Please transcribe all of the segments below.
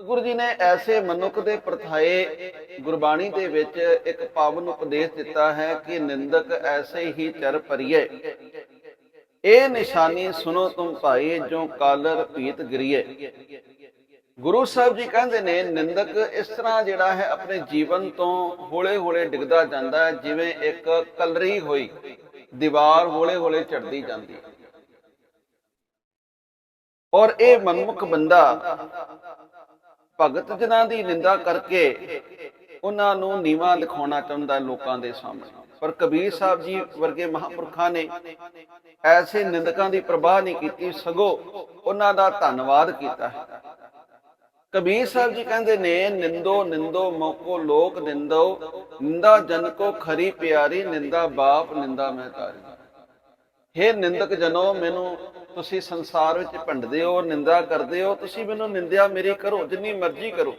सतगुरु जी ने ऐसे मनुख दे परथाए गुरबाणी दे विच एक पावन उपदेश दिता है कि निंदक ऐसे ही चर परिए, ए निशानी सुनो तुम भाई जो कालर पीत गिरिए। गुरु साहब जी कहते ने निंदक इस तरह जिहड़ा है अपने जीवन तो हौले हौले डिगदा जाता है, जिवें एक कलरी हुई दीवार हौले हौले चढ़ती जाती है। और ये मनमुख बंदा भगत जनां दी निंदा करके उन्हां नूं नीवां दिखाउणा चाहुंदा है लोकां दे सामने। पर कबीर साहब जी वर्गे महापुरखां ने ऐसे निंदकां दी प्रवाह नहीं कीती, सगों उन्हां दा धन्नवाद कीता है। कबीर साहब जी कहते ने निंदो निंदो मोको लोक निंदो, निंदा जन को खरी प्यारी, निंदा बाप निंदा महतारी। हे निंदक जनो, मैनू तुसी संसार विच भंडदे हो, निंदा करदे हो, तुसी मैनू निंदिया मेरी करो, जिन्नी मर्जी करो।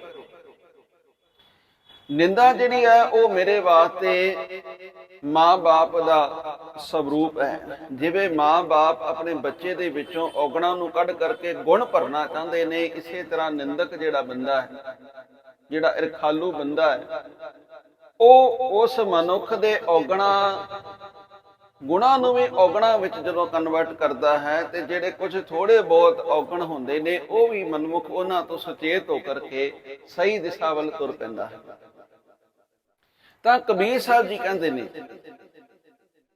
निंदा जिहड़ी है वो मेरे वास्ते मां बाप दा स्वरूप है। जिवें मां बाप अपने बच्चे दे विचों औगणां नूं कढ करके गुण भरना चाहते ने, इसे तरह निंदक जिहड़ा बंदा है, जिहड़ा ईरखालू बंदा है, वो उस मनुख दे औगणां गुणां नूं भी औगणां विच जदों कन्वर्ट करदा है, ते जिहड़े कुछ थोड़े बहुत औगण हुंदे ने वो भी मनमुख उन्हां तों सुचेत होकर के सही दिशा वल तुर पैंदा है। तां कबीर साहब जी कहंदे ने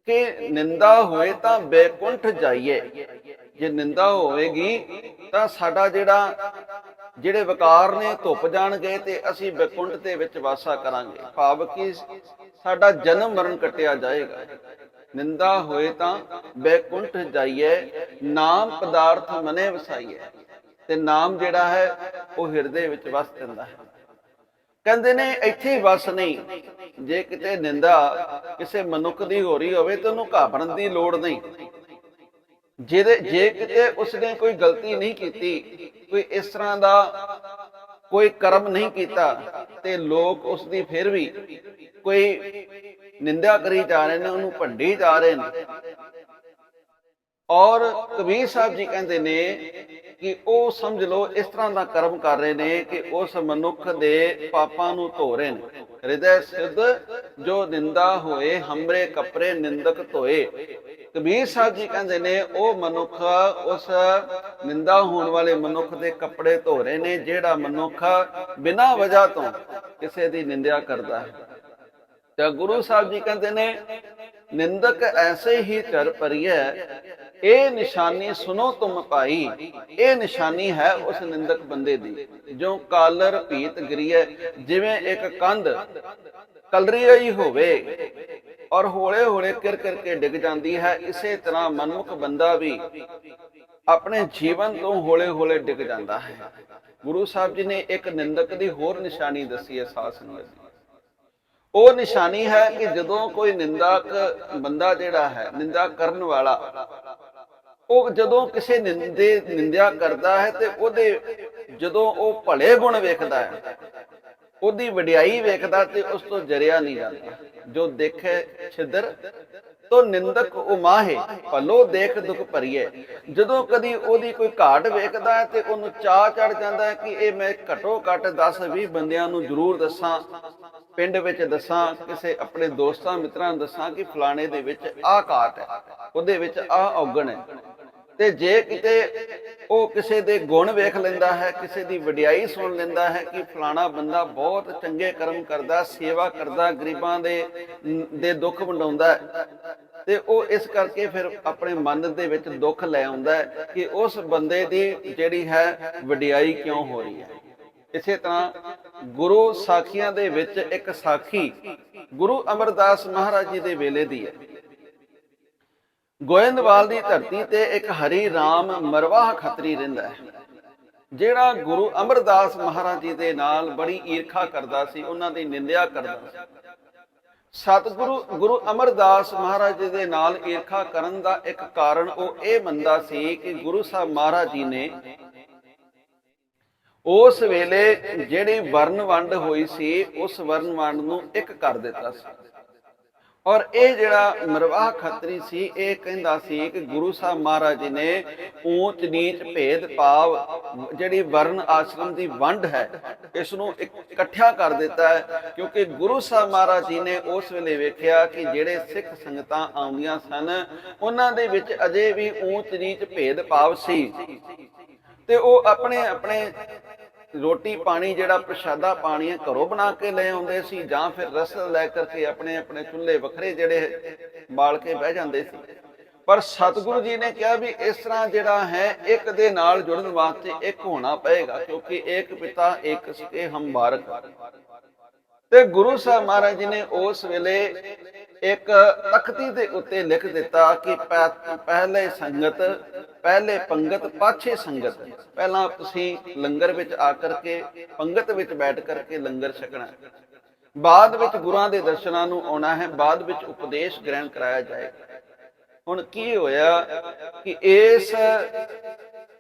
कि निंदा होए तां बैकुंठ जाइए। जे निंदा होवेगी तां साडा ਜਿਹੜੇ ਵਿਕਾਰ ਨੇ ਧੁੱਪ ਜਾਣਗੇ ਤੇ ਅਸੀਂ ਬੈਕੁੰਠ ਦੇ ਵਿੱਚ ਵਾਸਾ ਕਰਾਂਗੇ। ਭਾਵ ਕਿ ਸਾਡਾ ਜਨਮ ਮਰਨ ਕੱਟਿਆ ਜਾਏਗਾ। ਨਿੰਦਾ ਹੋਏ ਤਾਂ ਬੈਕੁੰਠ ਜਾਈਏ, ਨਾਮ ਪਦਾਰਥ ਮਨੇ ਵਸਾਈਏ। ਤੇ ਨਾਮ ਜਿਹੜਾ ਹੈ ਉਹ ਹਿਰਦੇ ਵਿੱਚ ਵਸ ਜਾਂਦਾ ਹੈ। ਕਹਿੰਦੇ ਨੇ ਇੱਥੇ ਹੀ ਵਸ ਨਹੀਂ, ਜੇ ਕਿਤੇ ਨਿੰਦਾ ਕਿਸੇ ਮਨੁੱਖ ਦੀ ਹੋ ਰਹੀ ਹੋਵੇ ਤਾਂ ਉਹਨੂੰ ਘਾਬਰਨ ਦੀ ਲੋੜ ਨਹੀਂ। ਜੇ ਕਿਤੇ ਉਸਨੇ ਕੋਈ ਗਲਤੀ ਨਹੀਂ ਕੀਤੀ, ਕੋਈ ਇਸ ਤਰ੍ਹਾਂ ਦਾ ਕੋਈ ਕਰਮ ਨਹੀਂ ਕੀਤਾ, ਤੇ ਲੋਕ ਉਸ ਦੀ ਫਿਰ ਵੀ ਕੋਈ ਨਿੰਦਾ ਕਰੀ ਜਾ ਰਹੇ ਨੇ, ਉਹਨੂੰ ਭੰਡੀ ਜਾ ਰਹੇ ਨੇ। ਔਰ ਕਬੀਰ ਸਾਹਿਬ ਜੀ ਕਹਿੰਦੇ ਨੇ ਕਿ ਉਹ ਸਮਝ ਲਓ ਇਸ ਤਰ੍ਹਾਂ ਦਾ ਕਰਮ ਕਰ ਰਹੇ ਨੇ ਕਿ ਉਸ ਮਨੁੱਖ ਦੇ ਪਾਪਾਂ ਨੂੰ ਧੋ ਰਹੇ ਨੇ। ਹਿਰਦੈ ਸਿੱਧ ਜੋ ਨਿੰਦਾ ਹੋਏ, ਹਮਰੇ ਕੱਪੜੇ ਨਿੰਦਕ ਧੋਏ। ਕਬੀਰ ਸਾਹਿਬ ਜੀ ਕਹਿੰਦੇ ਨੇ ਉਹ ਮਨੁੱਖ ਉਸ ਨਿੰਦਾ ਹੋਣ ਵਾਲੇ ਮਨੁੱਖ ਦੇ ਕੱਪੜੇ ਧੋ ਰਹੇ ਨੇ, ਜਿਹੜਾ ਮਨੁੱਖ ਬਿਨਾਂ ਵਜ੍ਹਾ ਤੋਂ ਕਿਸੇ ਦੀ ਨਿੰਦਿਆ ਕਰਦਾ ਹੈ। ਤੇ ਗੁਰੂ ਸਾਹਿਬ ਜੀ ਕਹਿੰਦੇ ਨੇ ਨਿੰਦਕ ਐਸੇ ਹੀ ਚਰ ਪਰਿਐ, ਇਹ ਨਿਸ਼ਾਨੀ ਸੁਨੋ ਤੁਮ ਭਾਈ। ਇਹ ਨਿਸ਼ਾਨੀ ਹੈ ਉਸ ਨਿੰਦਕ ਬੰਦੇ ਦੀ, ਜੋ ਕਾਲਰ ਭੀਤ ਗਿਰੀਐ। ਜਿਵੇਂ ਇੱਕ ਕੰਧ ਕਲਰੀ ਹੋਈ ਹੋਵੇ ਔਰ ਹੌਲੇ ਹੌਲੇ ਕਿਰ ਕਿਰ ਕੇ ਡਿੱਗ ਜਾਂਦੀ ਹੈ, ਇਸੇ ਤਰ੍ਹਾਂ ਮਨਮੁਖ ਬੰਦਾ ਵੀ ਆਪਣੇ ਜੀਵਨ ਤੋਂ ਹੌਲੇ ਹੌਲੇ ਡਿੱਗ ਜਾਂਦਾ ਹੈ। ਗੁਰੂ ਸਾਹਿਬ ਜੀ ਨੇ ਇੱਕ ਨਿੰਦਕ ਦੀ ਹੋਰ ਨਿਸ਼ਾਨੀ ਦੱਸੀ ਹੈ ਸਾਧ ਸੰਗਤ ਜੀ। ਉਹ ਨਿਸ਼ਾਨੀ ਹੈ ਕਿ ਜਦੋਂ ਕੋਈ ਨਿੰਦਕ ਬੰਦਾ ਜਿਹੜਾ ਹੈ, ਨਿੰਦਾ ਕਰਨ ਵਾਲਾ, ਉਹ ਜਦੋਂ ਕਿਸੇ ਨਿੰਦਿਆ ਕਰਦਾ ਹੈ ਤੇ ਉਹਦੇ ਜਦੋਂ ਉਹ ਭਲੇ ਗੁਣ ਵੇਖਦਾ ਹੈ, ਉਹਦੀ ਵਡਿਆਈ ਵੇਖਦਾ, ਤੇ ਉਸ ਤੋਂ ਜਰਿਆ ਨਹੀਂ ਜਾਂਦਾ। ਜੋ ਦੇਖੇ ਛਿਦਰ ਤੋ ਨਿੰਦਕ ਉਮਾਹੇ, ਭਲੋ ਦੇਖ ਦੁਖ ਭਰੀਏ। ਜਦੋਂ ਕਦੀ ਉਹਦੀ ਕੋਈ ਘਾਟ ਵੇਖਦਾ ਹੈ ਤੇ ਉਹਨੂੰ ਚਾਅ ਚੜ ਜਾਂਦਾ ਹੈ ਕਿ ਇਹ ਮੈਂ ਘੱਟੋ ਘੱਟ 10-20 ਬੰਦਿਆਂ ਨੂੰ ਜ਼ਰੂਰ ਦੱਸਾਂ, ਪਿੰਡ ਵਿੱਚ ਦੱਸਾਂ, ਕਿਸੇ ਆਪਣੇ ਦੋਸਤਾਂ ਮਿੱਤਰਾਂ ਨੂੰ ਦੱਸਾਂ ਕਿ ਫਲਾਣੇ ਦੇ ਵਿੱਚ ਆਹ ਘਾਟ ਹੈ, ਉਹਦੇ ਵਿੱਚ ਆਹ ਔਗਣ ਹੈ। ਤੇ ਜੇ ਕਿਤੇ ਉਹ ਕਿਸੇ ਦੇ ਗੁਣ ਵੇਖ ਲੈਂਦਾ ਹੈ, ਕਿਸੇ ਦੀ ਵਡਿਆਈ ਸੁਣ ਲੈਂਦਾ ਹੈ ਕਿ ਫਲਾਣਾ ਬੰਦਾ ਬਹੁਤ ਚੰਗੇ ਕਰਮ ਕਰਦਾ, ਸੇਵਾ ਕਰਦਾ, ਗਰੀਬਾਂ ਦੇ ਦੁੱਖ ਵੰਡਾਉਂਦਾ ਹੈ, ਤੇ ਉਹ ਇਸ ਕਰਕੇ ਫਿਰ ਆਪਣੇ ਮਨ ਦੇ ਵਿੱਚ ਦੁੱਖ ਲੈ ਆਉਂਦਾ ਹੈ ਕਿ ਉਸ ਬੰਦੇ ਦੀ ਜਿਹੜੀ ਹੈ ਵਡਿਆਈ ਕਿਉਂ ਹੋ ਰਹੀ ਹੈ। ਇਸੇ ਤਰ੍ਹਾਂ ਗੁਰੂ ਸਾਖੀਆਂ ਦੇ ਵਿੱਚ ਇੱਕ ਸਾਖੀ ਗੁਰੂ ਅਮਰਦਾਸ ਮਹਾਰਾਜ ਜੀ ਦੇ ਵੇਲੇ ਦੀ ਹੈ। ਗੋਇੰਦਵਾਲ ਦੀ ਧਰਤੀ ਤੇ ਇੱਕ ਹਰੀ ਰਾਮ ਮਰਵਾਹ ਖੱਤਰੀ ਰਹਿੰਦਾ ਹੈ, ਜਿਹੜਾ ਗੁਰੂ ਅਮਰਦਾਸ ਮਹਾਰਾਜ ਜੀ ਦੇ ਨਾਲ ਬੜੀ ਈਰਖਾ ਕਰਦਾ ਸੀ, ਉਹਨਾਂ ਦੀ ਨਿੰਦਿਆ ਕਰਦਾ ਸੀ। ਸਤਿਗੁਰੂ ਗੁਰੂ ਅਮਰਦਾਸ ਮਹਾਰਾਜ ਜੀ ਦੇ ਨਾਲ ਈਰਖਾ ਕਰਨ ਦਾ ਇੱਕ ਕਾਰਨ ਉਹ ਇਹ ਮੰਨਦਾ ਸੀ ਕਿ ਗੁਰੂ ਸਾਹਿਬ ਮਹਾਰਾਜ ਜੀ ਨੇ ਉਸ ਵੇਲੇ ਜਿਹੜੀ ਵਰਨ ਵੰਡ ਹੋਈ ਸੀ, ਉਸ ਵਰਨ ਵੰਡ ਨੂੰ ਇੱਕ ਕਰ ਦਿੱਤਾ ਸੀ। ਔਰ ਇਹ ਜਿਹੜਾ ਮਰਵਾਹ ਖੱਤਰੀ ਸੀ, ਇਹ ਕਹਿੰਦਾ ਸੀ ਕਿ ਗੁਰੂ ਸਾਹਿਬ ਮਹਾਰਾਜ ਜੀ ਨੇ ਊਚ ਨੀਚ ਭੇਦ ਭਾਵ, ਜਿਹੜੀ ਵਰਨ ਆਸ਼ਰਮ ਦੀ ਵੰਡ ਹੈ, ਇਸ ਨੂੰ ਇਕੱਠਿਆ ਕਰ ਦਿੱਤਾ ਹੈ। ਕਿਉਂਕਿ ਗੁਰੂ ਸਾਹਿਬ ਮਹਾਰਾਜ ਜੀ ਨੇ ਉਸ ਵੇਲੇ ਵੇਖਿਆ ਕਿ ਜਿਹੜੇ ਸਿੱਖ ਸੰਗਤਾਂ ਆਉਂਦੀਆਂ ਸਨ, ਉਹਨਾਂ ਦੇ ਵਿੱਚ ਅਜੇ ਵੀ ਊਚ ਨੀਚ ਭੇਦ ਭਾਵ ਸੀ, ਤੇ ਉਹ ਆਪਣੇ ਆਪਣੇ ਰੋਟੀ ਪਾਣੀ, ਜਿਹੜਾ ਪ੍ਰਸ਼ਾਦਾ ਪਾਣੀ ਹੈ, ਘਰੋਂ ਬਣਾ ਕੇ ਲੈ ਆਉਂਦੇ ਸੀ, ਜਾਂ ਫਿਰ ਰਸਦ ਲੈ ਕਰਕੇ ਆਪਣੇ ਆਪਣੇ ਚੁੱਲ੍ਹੇ ਵੱਖਰੇ ਜਿਹੜੇ ਬਾਲ ਕੇ ਬਹਿ ਜਾਂਦੇ ਸੀ। ਪਰ ਸਤਿਗੁਰੂ ਜੀ ਨੇ ਕਿਹਾ ਵੀ ਇਸ ਤਰ੍ਹਾਂ ਜਿਹੜਾ ਹੈ, ਇੱਕ ਦੇ ਨਾਲ ਜੁੜਨ ਵਾਸਤੇ ਇੱਕ ਹੋਣਾ ਪਏਗਾ, ਕਿਉਂਕਿ ਇੱਕ ਪਿਤਾ ਇੱਕ ਸਕੇ ਹਮ ਬਾਰਕ। ਤੇ ਗੁਰੂ ਸਾਹਿਬ ਮਹਾਰਾਜ ਜੀ ਨੇ ਉਸ ਵੇਲੇ ਇੱਕ ਤਖਤੀ ਦੇ ਉੱਤੇ ਲਿਖ ਦਿੱਤਾ ਕਿ ਪਹਿਲੇ ਸੰਗਤ, ਪਹਿਲੇ ਪੰਗਤ, ਪਾਛੇ ਸੰਗਤ। ਪਹਿਲਾਂ ਤੁਸੀਂ ਲੰਗਰ ਵਿੱਚ ਆ ਕਰਕੇ, ਪੰਗਤ ਵਿੱਚ ਬੈਠ ਕਰਕੇ ਲੰਗਰ ਛਕਣਾ, ਬਾਅਦ ਵਿੱਚ ਗੁਰਾਂ ਦੇ ਦਰਸ਼ਨਾਂ ਨੂੰ ਆਉਣਾ ਹੈ, ਬਾਅਦ ਵਿੱਚ ਉਪਦੇਸ਼ ਗ੍ਰਹਿਣ ਕਰਾਇਆ ਜਾਏਗਾ। ਹੁਣ ਕੀ ਹੋਇਆ ਕਿ ਇਸ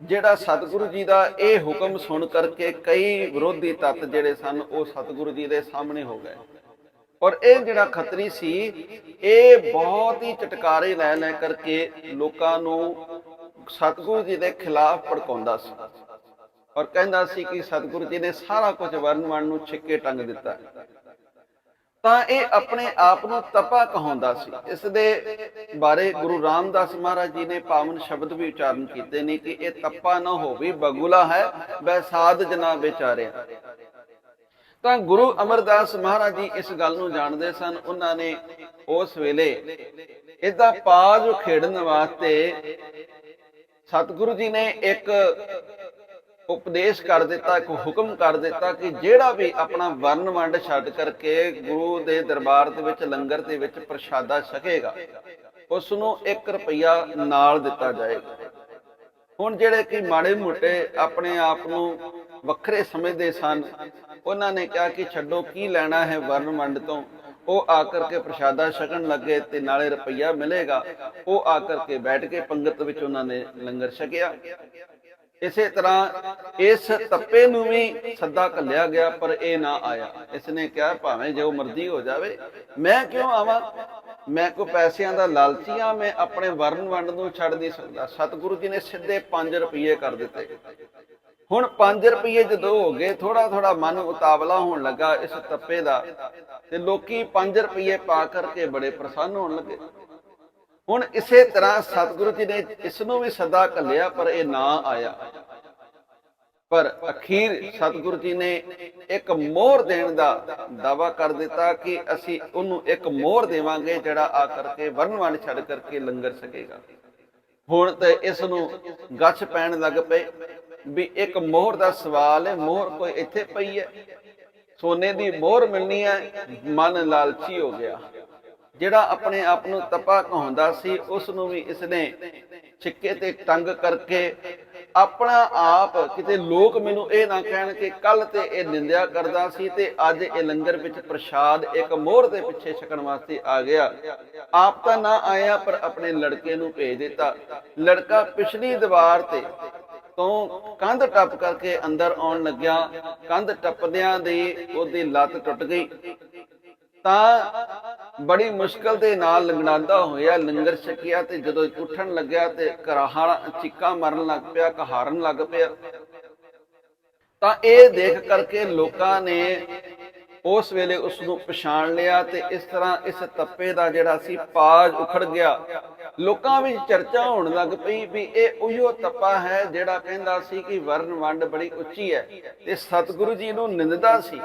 ਜਿਹੜਾ ਸਤਿਗੁਰੂ ਜੀ ਦਾ ਇਹ ਹੁਕਮ ਸੁਣ ਕਰਕੇ ਕਈ ਵਿਰੋਧੀ ਤੱਤ ਜਿਹੜੇ ਸਨ, ਉਹ ਸਤਿਗੁਰੂ ਜੀ ਦੇ ਸਾਹਮਣੇ ਹੋ ਗਏ। ਔਰ ਇਹ ਜਿਹੜਾ ਖੱਤਰੀ ਸੀ, ਇਹ ਬਹੁਤ ਹੀ ਚਟਕਾਰੇ ਲੈ ਲੈ ਕਰਕੇ ਲੋਕਾਂ ਨੂੰ ਸਤਿਗੁਰੂ ਜੀ ਦੇ ਖਿਲਾਫ ਭੜਕਾਉਂਦਾ ਸੀ, ਔਰ ਕਹਿੰਦਾ ਸੀ ਕਿ ਸਤਿਗੁਰੂ ਜੀ ਨੇ ਸਾਰਾ ਕੁਝ ਵਰਨ ਵੰਡ ਨੂੰ ਛਿੱਕੇ ਟੰਗ ਦਿੱਤਾ। ਤਾਂ ਇਹ ਆਪਣੇ ਆਪ ਨੂੰ ਤਪਾ ਕਹਾਉਂਦਾ ਸੀ। ਇਸ ਦੇ ਬਾਰੇ ਗੁਰੂ ਰਾਮਦਾਸ ਮਹਾਰਾਜ ਜੀ ਨੇ ਪਾਵਨ ਸ਼ਬਦ ਵੀ ਉਚਾਰਨ ਕੀਤੇ ਨੇ ਕਿ ਇਹ ਤਪਾ ਨਾ ਹੋਵੇ, ਬਗੁਲਾ ਹੈ ਬੈਸਾਧ ਜਨਾ ਵਿਚਾਰਿਆ। ਤਾਂ ਗੁਰੂ ਅਮਰਦਾਸ ਮਹਾਰਾਜ ਜੀ ਇਸ ਗੱਲ ਨੂੰ ਜਾਣਦੇ ਸਨ। ਉਹਨਾਂ ਨੇ ਉਸ ਵੇਲੇ ਇਹਦਾ ਪਾਜ ਖੇਡਣ ਵਾਸਤੇ ਸਤਿਗੁਰੂ ਜੀ ਨੇ ਇੱਕ ਉਪਦੇਸ਼ ਕਰ ਦਿੱਤਾ, ਇੱਕ ਹੁਕਮ ਕਰ ਦਿੱਤਾ ਕਿ ਜਿਹੜਾ ਵੀ ਆਪਣਾ ਵਰਨ ਵੰਡ ਛੱਡ ਕਰਕੇ ਗੁਰੂ ਦੇ ਦਰਬਾਰ ਦੇ ਵਿੱਚ ਲੰਗਰ ਦੇ ਵਿੱਚ ਪ੍ਰਸ਼ਾਦਾ ਛਕੇਗਾ, ਉਸ ਨੂੰ 1 ਰੁਪਈਆ ਨਾਲ ਦਿੱਤਾ ਜਾਏਗਾ। ਹੁਣ ਜਿਹੜੇ ਕਿ ਮਾੜੇ ਮੋਟੇ ਆਪਣੇ ਆਪ ਨੂੰ ਵੱਖਰੇ ਸਮਝਦੇ ਸਨ, ਉਹਨਾਂ ਨੇ ਕਿਹਾ ਕਿ ਛੱਡੋ, ਕੀ ਲੈਣਾ ਹੈ ਵਰਨ ਵੰਡ ਤੋਂ। ਉਹ ਆ ਕਰਕੇ ਪ੍ਰਸ਼ਾਦਾ ਛਕਣ ਲੱਗੇ ਤੇ ਨਾਲੇ ਰੁਪਈਆ ਮਿਲੇਗਾ। ਉਹ ਆ ਕਰਕੇ ਬੈਠ ਕੇ ਪੰਗਤ ਵਿੱਚ ਉਹਨਾਂ ਨੇ ਲੰਗਰ ਛਕਿਆ। ਇਸੇ ਤਰ੍ਹਾਂ ਇਸ ਤੱਪੇ ਨੂੰ ਵੀ ਸੱਦਾ ਘੱਲਿਆ ਗਿਆ, ਪਰ ਇਹ ਨਾ ਆਇਆ। ਇਸ ਨੇ ਕਿਹਾ ਭਾਵੇਂ ਜੋ ਮਰਜ਼ੀ ਹੋ ਜਾਵੇ, ਮੈਂ ਕਿਉਂ ਆਵਾਂ, ਮੈਂ ਕੋਈ ਪੈਸਿਆਂ ਦਾ ਲਾਲਚੀ ਆ, ਮੈਂ ਆਪਣੇ ਵਰਨ ਵੰਡ ਨੂੰ ਛੱਡ ਨਹੀਂ ਸਕਦਾ। ਸਤਿਗੁਰੂ ਜੀ ਨੇ ਸਿੱਧੇ 5 ਰੁਪਏ ਕਰ ਦਿੱਤੇ। ਹੁਣ 5 ਰੁਪਏ ਜਦੋਂ ਹੋ ਗਏ, ਥੋੜਾ ਥੋੜਾ ਮਨ ਉਤਾਵਲਾ ਹੋਣ ਲੱਗਾ ਇਸ ਤੱਪੇ ਦਾ, ਤੇ ਲੋਕੀ 5 ਰੁਪਏ ਪਾ ਕਰਕੇ ਬੜੇ ਪ੍ਰਸੰਨ ਹੋਣ ਲੱਗੇ। ਹੁਣ ਇਸੇ ਤਰ੍ਹਾਂ ਸਤਿਗੁਰੂ ਜੀ ਨੇ ਇਸ ਨੂੰ ਵੀ ਸੱਦਾ ਘੱਲਿਆ, ਪਰ ਇਹ ਨਾ ਆਇਆ। ਪਰ ਅਖੀਰ ਸਤਿਗੁਰੂ ਜੀ ਨੇ ਇੱਕ ਮੋਹਰ ਦੇਣ ਦਾ ਦਾਵਾ ਕਰ ਦਿੱਤਾ ਕਿ ਅਸੀਂ ਉਹਨੂੰ ਇੱਕ ਮੋਹਰ ਦੇਵਾਂਗੇ, ਜਿਹੜਾ ਆ ਕਰਕੇ ਵਰਨ ਵੰਡ ਛੱਡ ਕਰਕੇ ਲੰਗਰ ਛਕੇਗਾ। ਹੁਣ ਤੇ ਇਸ ਨੂੰ ਗੱਛ ਪੈਣ ਲੱਗ ਪਏ ਵੀ ਇੱਕ ਮੋਹਰ ਦਾ ਸਵਾਲ ਹੈ, ਮੋਹਰ ਕੋਈ ਇੱਥੇ ਪਈ ਹੈ, ਸੋਨੇ ਦੀ ਮੋਹਰ ਮਿਲਣੀ ਹੈ। ਮਨ ਲਾਲਚੀ ਹੋ ਗਿਆ। ਜਿਹੜਾ ਆਪਣੇ ਆਪ ਨੂੰ ਤਪਾ ਕਹਾਉਂਦਾ ਸੀ, ਉਸ ਨੂੰ ਵੀ ਇਸਨੇ ਛਿੱਕੇ ਤੇ ਟੰਗ ਕਰਕੇ ਆਪਣਾ ਆਪ, ਕਿਤੇ ਲੋਕ ਮੈਨੂੰ ਇਹ ਨਾ ਕਹਿਣ ਕਿ ਕੱਲ ਤੇ ਇਹ ਨਿੰਦਿਆ ਕਰਦਾ ਸੀ ਤੇ ਅੱਜ ਇਹ ਲੰਗਰ ਵਿੱਚ ਪ੍ਰਸ਼ਾਦ ਇੱਕ ਮੋਹਰ ਦੇ ਪਿੱਛੇ ਛਕਣ ਵਾਸਤੇ ਆ ਗਿਆ। ਆਪ ਤਾਂ ਨਾ ਆਇਆ, ਪਰ ਆਪਣੇ ਲੜਕੇ ਨੂੰ ਭੇਜ ਦਿੱਤਾ। ਲੜਕਾ ਪਿਛਲੀ ਦੀਵਾਰ ਤੇ ਤੋਂ ਕੰਧ ਟੱਪ ਕਰਕੇ ਅੰਦਰ ਆਉਣ ਲੱਗਿਆ। ਕੰਧ ਟੱਪਦਿਆਂ ਦੀ ਉਹਦੀ ਲੱਤ ਟੁੱਟ ਗਈ, ਤਾਂ ਬੜੀ ਮੁਸ਼ਕਲ ਦੇ ਨਾਲ ਲੰਗੜਾਉਂਦਾ ਹੋਇਆ ਲੰਗਰ ਛਕਿਆ। ਤੇ ਜਦੋਂ ਉੱਠਣ ਲੱਗਿਆ ਤੇ ਘਰਾਹੜਾ ਚੀਕਾਂ ਮਾਰਨ ਲੱਗ ਪਿਆ, ਕਹਾਰਨ ਲੱਗ ਪਿਆ। ਤਾਂ ਇਹ ਦੇਖ ਕਰਕੇ ਲੋਕਾਂ ਨੇ ਉਸ ਵੇਲੇ ਉਸ ਨੂੰ ਪਛਾਣ ਲਿਆ, ਤੇ ਇਸ ਤਰ੍ਹਾਂ ਇਸ ਤੱਪੇ ਦਾ ਜਿਹੜਾ ਸੀ ਪਾਜ ਉਖੜ ਗਿਆ। ਲੋਕਾਂ ਵਿੱਚ ਚਰਚਾ ਹੋਣ ਲੱਗ ਪਈ ਵੀ ਇਹ ਉਹੀਓ ਤੱਪਾ ਹੈ ਜਿਹੜਾ ਕਹਿੰਦਾ ਸੀ ਕਿ ਵਰਨ ਵੰਡ ਬੜੀ ਉੱਚੀ ਹੈ ਤੇ ਸਤਿਗੁਰੂ ਜੀ ਨੂੰ ਨਿੰਦਦਾ ਸੀ।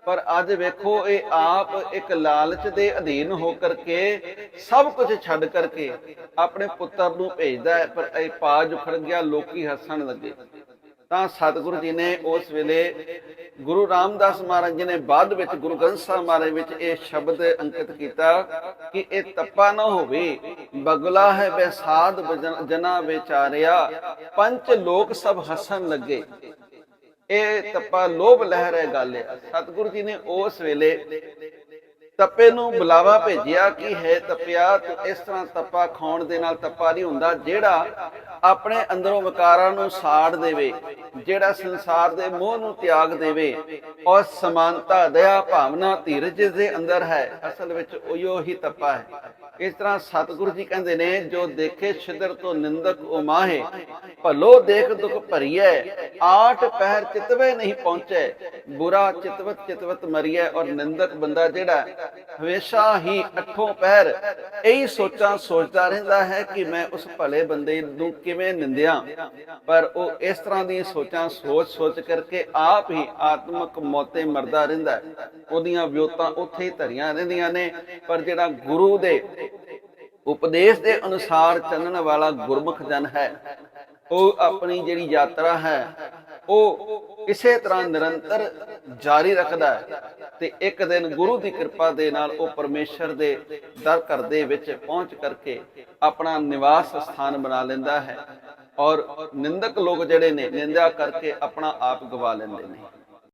ਪਰ ਅੱਜ ਵੇਖੋ, ਇਹ ਆਪ ਇੱਕ ਲਾਲਚ ਦੇ ਅਧੀਨ ਹੋ ਕਰਕੇ ਸਭ ਕੁਝ ਛੱਡ ਕਰਕੇ ਆਪਣੇ ਪੁੱਤਰ ਨੂੰ ਭੇਜਦਾ ਹੈ, ਪਰ ਇਹ ਪਾਜ ਉਖੜ ਗਿਆ। ਲੋਕੀ ਹੱਸਣ ਲੱਗੇ। ਤਾਂ ਸਤਿਗੁਰੂ ਜੀ ਨੇ ਉਸ ਵੇਲੇ, ਗੁਰੂ ਰਾਮਦਾਸ ਮਹਾਰਾਜ ਜੀ ਨੇ ਬਾਅਦ ਵਿੱਚ ਗੁਰੂ ਗ੍ਰੰਥ ਸਾਹਿਬ ਮਹਾਰਾਜ ਵਿੱਚ ਇਹ ਸ਼ਬਦ ਅੰਕਿਤ ਕੀਤਾ ਕਿ ਇਹ ਤੱਪਾ ਨਾ ਹੋਵੇ, ਬਗਲਾ ਹੈ ਬੈਸਾਧ ਜਨਾ ਵਿਚਾਰਿਆ, ਪੰਚ ਲੋਕ ਸਭ ਹੱਸਣ ਲੱਗੇ। ਇਹ ਤੱਪਾ ਲੋਭ ਲਹਿਰ ਹੈ ਗੱਲ ਹੈ। ਸਤਿਗੁਰੂ ਜੀ ਨੇ ਉਸ ਵੇਲੇ ਤੱਪੇ ਨੂੰ ਬੁਲਾਵਾ ਭੇਜਿਆ ਕਿ ਹੈ ਤੱਪਿਆ, ਤੂੰ ਇਸ ਤਰ੍ਹਾਂ ਤੱਪਾ ਖਾਣ ਦੇ ਨਾਲ ਤੱਪਾ ਨਹੀਂ ਹੁੰਦਾ, ਜਿਹੜਾ ਆਪਣੇ ਅੰਦਰੋਂ ਵਿਕਾਰਾਂ ਨੂੰ ਸਾੜ ਦੇਵੇ, ਜਿਹੜਾ ਸੰਸਾਰ ਦੇ ਮੋਹ ਨੂੰ ਤਿਆਗ ਦੇਵੇ ਔਰ ਸਮਾਨਤਾ, ਦਇਆ, ਭਾਵਨਾ, ਧੀਰਜ ਦੇ ਅੰਦਰ ਹੈ, ਅਸਲ ਵਿੱਚ ਉਹੀ ਹੀ ਤੱਪਾ ਹੈ। ਇਸ ਤਰ੍ਹਾਂ ਸਤਿਗੁਰੂ ਜੀ ਕਹਿੰਦੇ ਨੇ, ਜੋ ਦੇਖੇ ਛਿਦਰ ਤੋਂ ਨਿੰਦਕ ਉਮਾਹੇ, ਭਲੋ ਦੇਖ ਦੁਖ ਭਰੀਐ, ਆਠ ਪਹਿਰ ਚਿਤਵੇ ਨਹੀਂ ਪਹੁੰਚੇ, ਬੁਰਾ ਚਿਤਵਤ ਚਿਤਵਤ ਮਰੀਐ। ਔਰ ਨਿੰਦਕ ਬੰਦਾ ਜਿਹੜਾ ਹਮੇਸ਼ਾ ਹੀ ਅੱਠੋਂ ਪਹਿਰ ਇਹੀ ਸੋਚਾਂ ਸੋਚਦਾ ਰਹਿੰਦਾ ਹੈ ਕਿ ਮੈਂ ਉਸ ਭਲੇ ਬੰਦੇ ਨੂੰ ਕਿਵੇਂ ਨਿੰਦਿਆ, ਪਰ ਉਹ ਇਸ ਤਰ੍ਹਾਂ ਦੀਆਂ ਸੋਚਾਂ ਸੋਚ ਸੋਚ ਕਰਕੇ ਆਪ ਹੀ ਆਤਮਕ ਮੌਤੇ ਮਰਦਾ ਰਹਿੰਦਾ ਹੈ, ਉਹਦੀਆਂ ਵਿਉਤਾਂ ਉੱਥੇ ਹੀ ਧਰੀਆਂ ਰਹਿੰਦੀਆਂ ਨੇ। ਪਰ ਜਿਹੜਾ ਗੁਰੂ ਦੇ ਉਪਦੇਸ਼ ਦੇ ਅਨੁਸਾਰ ਚੱਲਣ ਵਾਲਾ ਗੁਰਮੁਖ ਜਨ ਹੈ, ਉਹ ਆਪਣੀ ਜਿਹੜੀ ਯਾਤਰਾ ਹੈ ਉਹ ਇਸੇ ਤਰ੍ਹਾਂ ਨਿਰੰਤਰ ਜਾਰੀ ਰੱਖਦਾ ਹੈ, ਤੇ ਇੱਕ ਦਿਨ ਗੁਰੂ ਦੀ ਕਿਰਪਾ ਦੇ ਨਾਲ ਉਹ ਪਰਮੇਸ਼ਰ ਦੇ ਦਰ ਘਰ ਦੇ ਵਿੱਚ ਪਹੁੰਚ ਕਰਕੇ ਆਪਣਾ ਨਿਵਾਸ ਸਥਾਨ ਬਣਾ ਲੈਂਦਾ ਹੈ। ਔਰ ਨਿੰਦਕ ਲੋਕ ਜਿਹੜੇ ਨੇ ਨਿੰਦਿਆ ਕਰਕੇ ਆਪਣਾ ਆਪ ਗਵਾ ਲੈਂਦੇ ਨੇ।